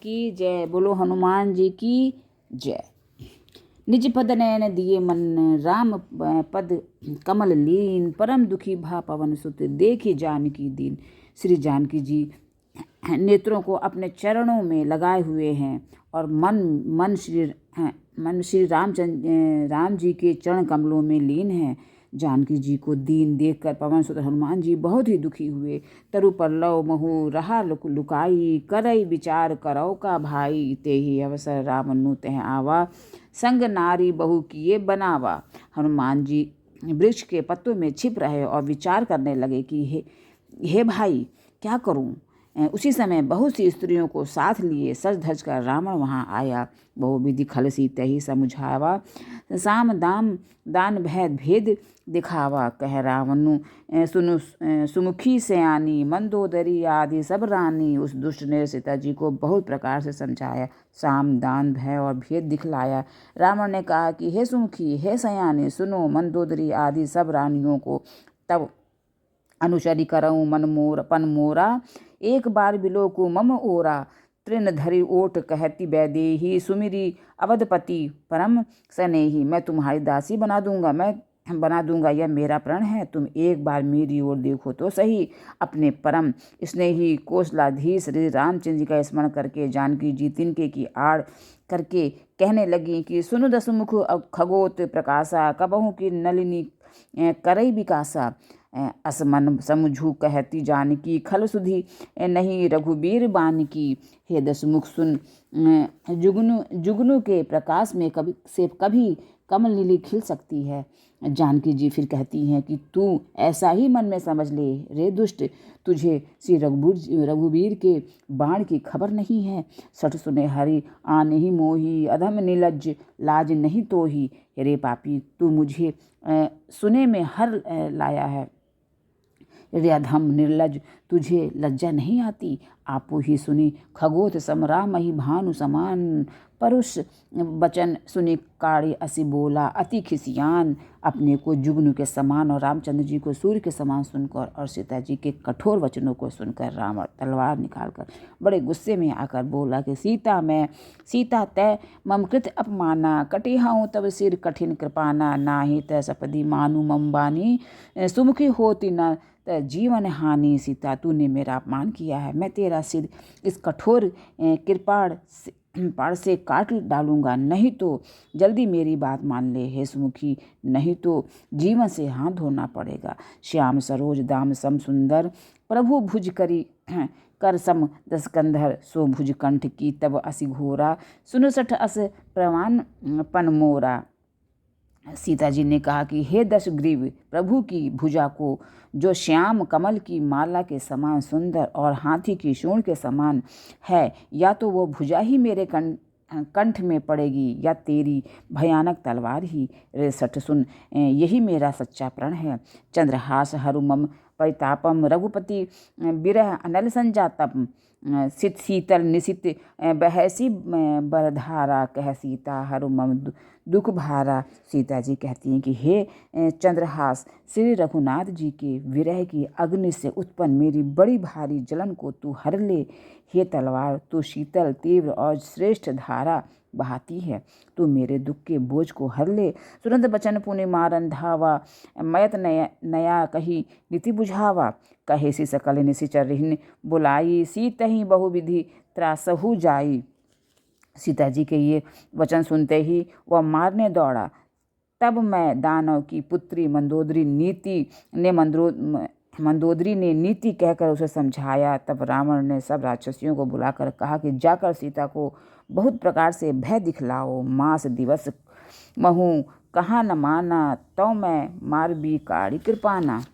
की जय। बोलो हनुमान जी की जय। निज पद नयन दिए मन, राम पद कमल लीन। परम दुखी भा पवन सुत, देखी जानकी दीन। श्री जानकी जी नेत्रों को अपने चरणों में लगाए हुए हैं और मन श्री राम जी के चरण कमलों में लीन है। जानकी जी को दीन देखकर पवन सुत हनुमान जी बहुत ही दुखी हुए। तरु पल्लव महु रहा लुकाई, करई विचार करौ का भाई। तेहि अवसर रावण तह आवा, संग नारी बहु किए बनावा। हनुमान जी वृक्ष के पत्तों में छिप रहे और विचार करने लगे कि हे भाई क्या करूं। उसी समय बहुत सी स्त्रियों को साथ लिए सज धज कर रावण वहां आया। बहुविधि खल सीतहि समुझावा, साम दाम दान भेद भेद दिखावा। कह रावण सुनु सुमुखी सयानी, मंदोदरी आदि सब रानी। उस दुष्ट ने सीता जी को बहुत प्रकार से समझाया, साम दान भय और भेद दिखलाया। रावण ने कहा कि हे सुमुखी, हे सयानी, सुनो मंदोदरी आदि सब रानियों को। तब अनुचरी करऊँ पन मोरा, एक बार बिलोकु मम ओरा। तृण धरि ओट कहती बैदेही, सुमिरी अवधपति परम स्नेही। मैं तुम्हारी दासी बना दूंगा, यह मेरा प्रण है। तुम एक बार मेरी ओर देखो तो सही। अपने परम स्नेही कौशलाधीश श्री रामचंद्र जी का स्मरण करके जानकी जी तिनके की आड़ करके कहने लगी कि सुनु दसमुख खगोत प्रकाशा, कबहू की नलिनी करई विकासा। असमन समझू कहती जानकी, खल सुधी नहीं रघुबीर बान की। हे दसमुख सुन, जुगनू के प्रकाश में कभी कमल नीली खिल सकती है। जानकी जी फिर कहती हैं कि तू ऐसा ही मन में समझ ले रे दुष्ट, तुझे श्री रघुबीर के बाण की खबर नहीं है। सठ सुने हरि आने ही मोही, अधम नीलज लाज नहीं तो ही। रे पापी, तू मुझे सुने में हर लाया है। रे अधम निर्लज, तुझे लज्जा नहीं आती। आपो ही सुनी खगोत समराम ही भानु समान। परुष बचन सुनी काड़ी असी बोला अति खिसियान। अपने को जुगनू के समान और रामचंद्र जी को सूर्य के समान सुनकर और सीता जी के कठोर वचनों को सुनकर रावण तलवार निकालकर बड़े गुस्से में आकर बोला कि सीता तय ममकृत अपमाना। कटिहाऊँ तब सिर कठिन कृपाना, नाही तय सपदी मानु मम्बानी। सुमुखी होती न जीवन हानि। सीता, तूने मेरा अपमान किया है, मैं तेरा सिर इस कठोर कृपाण से काट डालूंगा। नहीं तो जल्दी मेरी बात मान ले हे सुमुखी, नहीं तो जीवन से हाथ धोना पड़ेगा। श्याम सरोज दाम सम सुंदर, प्रभु भुज कर सम दस कंधर। सो भुज कंठ की तब असी घोरा, सुनो सठ अस प्रमाण पन मोरा। सीता जी ने कहा कि हे दशग्रीव, प्रभु की भुजा को जो श्याम कमल की माला के समान सुंदर और हाथी की सूंड के समान है, या तो वो भुजा ही मेरे कंठ में पड़ेगी या तेरी भयानक तलवार ही। रे सठ सुन, यही मेरा सच्चा प्रण है। चंद्रहास हरुमम परितापम, रघुपति बिरह अनल संजातम। सित शीतल निशित बहसी बरधारा, कह सीता हरुमम दुख भारा। सीता जी कहती हैं कि हे चंद्रहास, श्री रघुनाथ जी के विरह की अग्नि से उत्पन्न मेरी बड़ी भारी जलन को तू हर ले। हे तलवार, तू शीतल तीव्र और श्रेष्ठ धारा बहाती है, तू मेरे दुख के बोझ को हर ले। तुरंत बचन पुनि मारन धावा, मयत नया कही नीति बुझावा। कहे सी सकल निशिचर रिहन बुलाई, सीतहि बहुविधि त्रासहु जाई। सीता जी के ये वचन सुनते ही वह मारने दौड़ा। तब मैं दानव की पुत्री मंदोदरी ने नीति कहकर उसे समझाया। तब रावण ने सब राक्षसियों को बुलाकर कहा कि जाकर सीता को बहुत प्रकार से भय दिखलाओ। मास दिवस महू कहाँ न माना, तो मैं मार भी काड़ी कृपाना।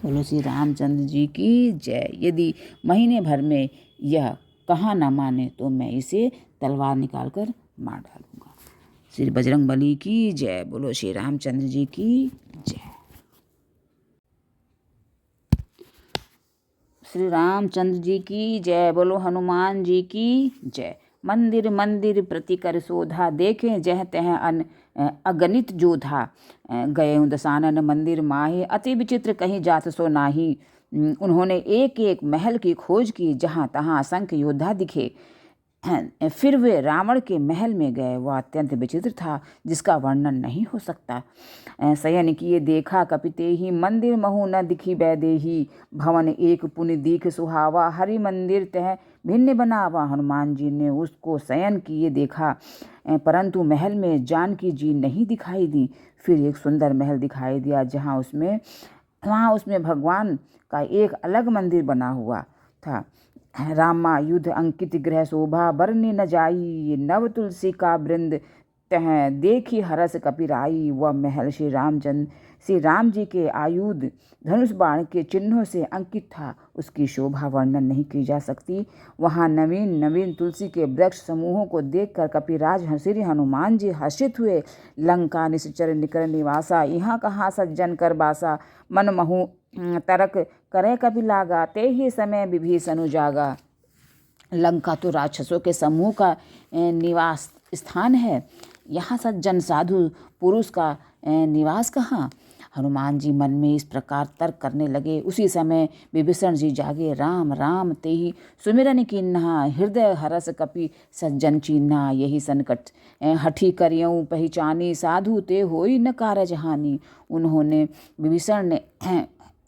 बोलो श्री रामचंद्र जी की जय। यदि महीने भर में यह कहाँ न माने तो मैं इसे तलवार निकाल कर मार डालूंगा। श्री बजरंगबली की जय। बोलो श्री रामचंद्र जी की जय। श्री रामचंद्र जी की जय। बोलो हनुमान जी की जय। मंदिर मंदिर प्रति कर शोधा, देखें जह तह अगणित जोधा। गए दसानन मंदिर माहे, अति विचित्र कहीं जात सो नाही। उन्होंने एक एक महल की खोज की, जहाँ तहाँ असंख्य योद्धा दिखे। फिर वे रावण के महल में गए। वह अत्यंत विचित्र था, जिसका वर्णन नहीं हो सकता। शयन किए देखा कपितेहि, मंदिर महु न दिखी बैदेही। भवन एक पुनि दीख सुहावा, हरि मंदिर तह भिन्न बनावा। हनुमान जी ने उसको शयन किए देखा, परंतु महल में जानकी जी नहीं दिखाई दी। फिर एक सुंदर महल दिखाई दिया, वहाँ उसमें भगवान का एक अलग मंदिर बना हुआ था। रामा युद्ध अंकित गृह शोभा, बरने न जाई। नव तुलसी का वृंद तह देखी हरस कपिराई। वह महल श्री राम जी के आयुध धनुष बाण के चिन्हों से अंकित था। उसकी शोभा वर्णन नहीं की जा सकती। वहाँ नवीन नवीन तुलसी के वृक्ष समूहों को देखकर कपिराज श्री हनुमान जी हर्षित हुए। लंका निश्चर निकर निवासा, यहाँ कहाँ सज्जन कर बासा। मन महु तरक करे कपि लागा, ते ही समय विभीषण जागा। लंका तो राक्षसों के समूह का निवास स्थान है, यहाँ सज्जन साधु पुरुष का निवास कहाँ। हनुमान जी मन में इस प्रकार तर्क करने लगे। उसी समय विभीषण जी जागे। राम राम तेहि सुमिरन कीन्हा, हृदय हरस कपि सज्जन चीन्हा। यही संकट हठी करियऊँ पहचानी, साधु ते होई न कारज हानि।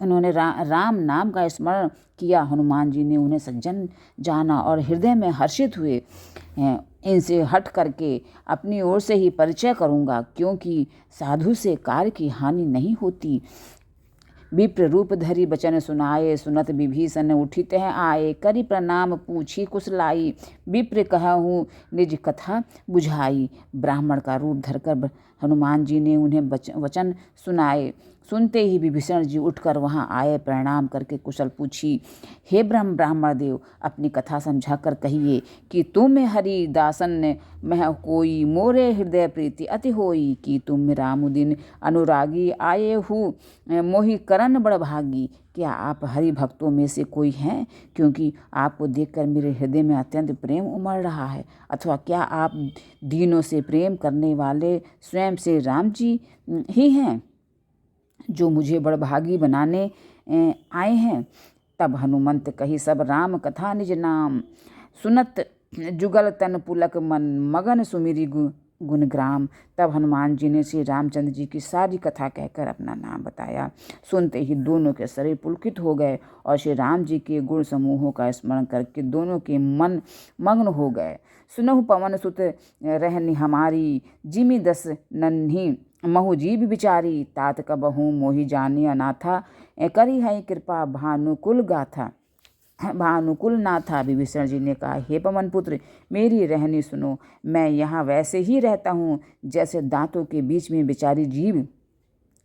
उन्होंने राम नाम का स्मरण किया। हनुमान जी ने उन्हें सज्जन जाना और हृदय में हर्षित हुए। इनसे हट करके अपनी ओर से ही परिचय करूँगा, क्योंकि साधु से कार्य की हानि नहीं होती। विप्र रूप धरि बचन सुनाए, सुनत विभीषण उठित है आए। करि प्रणाम पूछी कुशलाई, विप्र कहूँ निज कथा बुझाई। ब्राह्मण का रूप धरकर हनुमान जी ने उन्हें वचन सुनाए। सुनते ही विभीषण जी उठकर वहां आए। प्रणाम करके कुशल पूछी। हे ब्राह्मण देव, अपनी कथा समझाकर कहिए कि तुम हरि दासन मह कोई, मोरे हृदय प्रीति अति होई। कि तुम रामुदीन अनुरागी, आए हूँ मोहि करन बड़ भागी। क्या आप हरि भक्तों में से कोई हैं? क्योंकि आपको देखकर मेरे हृदय में अत्यंत प्रेम उमड़ रहा है। अथवा क्या आप दीनों से प्रेम करने वाले स्वयं से राम जी ही हैं, जो मुझे बड़भागी बनाने आए हैं? तब हनुमंत कही सब राम कथा निज नाम, सुनत जुगल तन पुलक मन, मगन सुमिरी गुणग्राम। तब हनुमान जी ने श्री रामचंद्र जी की सारी कथा कहकर अपना नाम बताया। सुनते ही दोनों के शरीर पुलकित हो गए और श्री राम जी के गुण समूहों का स्मरण करके दोनों के मन मग्न हो गए। सुनहु पवन सुत रहनी हमारी, जिमि दस नन्ही महु जीव बिचारी। तात कबहू मोहि जानी अनाथा, करी है कृपा भानुकुल गाथा। भानुकुल नाथा। विभीषण जी ने कहा, हे पवन पुत्र, मेरी रहनी सुनो। मैं यहाँ वैसे ही रहता हूँ जैसे दांतों के बीच में बेचारी जीव।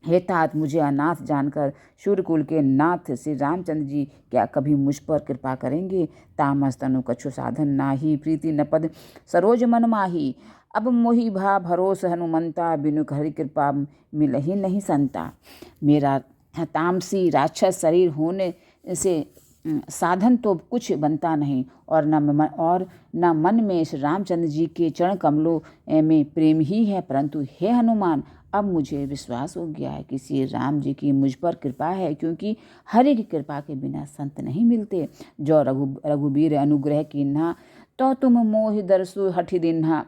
हे तात, मुझे अनाथ जानकर सूर्यकुल के नाथ श्री रामचंद्र जी क्या कभी मुझ पर कृपा करेंगे? तामस तनु कछु साधन नाही, प्रीति न पद सरोज मन माही। अब मोहि भा भरोस हनुमंता, बिनु हरि कृपा मिल ही नहीं संता। मेरा तामसी राक्षस शरीर होने से साधन तो कुछ बनता नहीं, और न मन में श्री रामचंद्र जी के चरण कमलों में प्रेम ही है। परंतु हे हनुमान, अब मुझे विश्वास हो गया है कि श्री राम जी की मुझ पर कृपा है, क्योंकि हरि की कृपा के बिना संत नहीं मिलते। जो रघुबीर अनुग्रह कीन्हा, तो तुम मोहि दरसु हठि दिन्हा।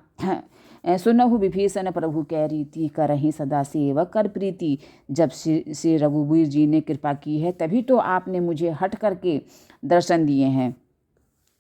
सुनहु विभीषण प्रभु कै रीति, करहि सदा सेवक कर प्रीति। जब श्री रघुबीर जी ने कृपा की है, तभी तो आपने मुझे हट करके दर्शन दिए हैं।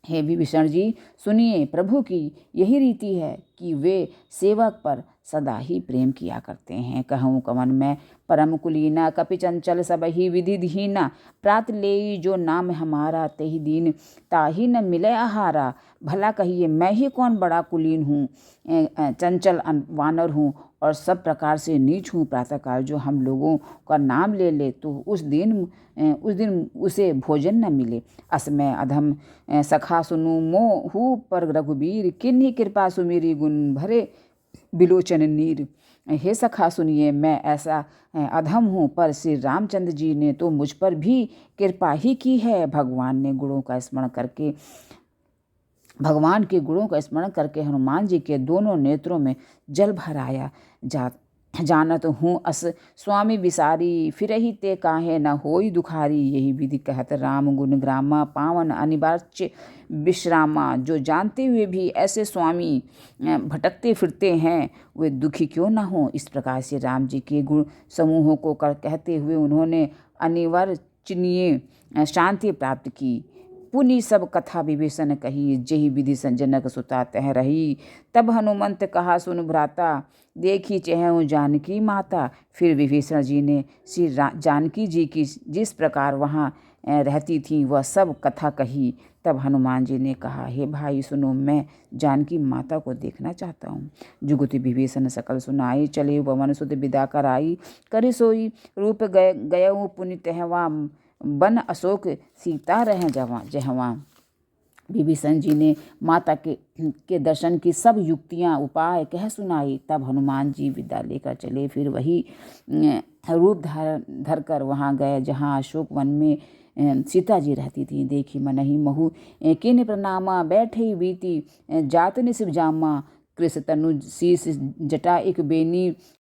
हे विभीषण जी, सुनिए, प्रभु की यही रीति है कि वे सेवक पर सदा ही प्रेम किया करते हैं। कहूँ कवन मैं परम कुलीना, कपि चंचल सब ही विधि दीना। प्रात ले जो नाम हमारा, तेहि दीन ताहि न मिले आहारा। भला कहिए, मैं ही कौन बड़ा कुलीन हूँ, चंचल वानर हूँ और सब प्रकार से नीच हूँ। प्रातःकाल जो हम लोगों का नाम ले ले, तो उस दिन उसे भोजन न मिले। असमय अधम सखा सुनु मोहु पर रघुबीर, किन्हीं कृपा सुमेरी गुण भरे बिलोचन नीर। हे सखा सुनिए, मैं ऐसा अधम हूँ, पर श्री रामचंद्र जी ने तो मुझ पर भी कृपा ही की है। भगवान के गुणों का स्मरण करके हनुमान जी के दोनों नेत्रों में जल भर आया। जानत हूँ अस स्वामी विसारी, फिरहि ते काहे न होई दुखारी। यही विधि कहत राम गुण ग्रामा, पावन अनिवार्य विश्रामा। जो जानते हुए भी ऐसे स्वामी भटकते फिरते हैं, वे दुखी क्यों न हो। इस प्रकार से राम जी के गुण समूहों को कहते हुए उन्होंने अनिवार्चनीय शांति प्राप्त की। पुनि सब कथा विभीषण कही, जेहि विधि जनक सुता तह रही। तब हनुमंत कहा सुन भ्राता, देखी चेहु जानकी माता। फिर विभीषण जी ने श्री जानकी जी की जिस प्रकार वहाँ रहती थी वह सब कथा कही। तब हनुमान जी ने कहा, हे भाई सुनो, मैं जानकी माता को देखना चाहता हूँ। जुगति विभीषण सकल सुनाई, चले पवन सुत विदा कराई। करि सोई रूप गयऊ पुनि तहवा, बन अशोक सीता रह जहवा। विभीषण जी ने माता के दर्शन की सब युक्तियां उपाय कह सुनाई। तब हनुमान जी विदा लेकर चले। फिर वही रूप धर कर वहाँ गए जहाँ अशोक वन में सीता जी रहती थी। देखी मनहि महु किन प्रणामा, बैठे बीती जात निशिव जामा। कृष तनु शीस जटा एक बेनी,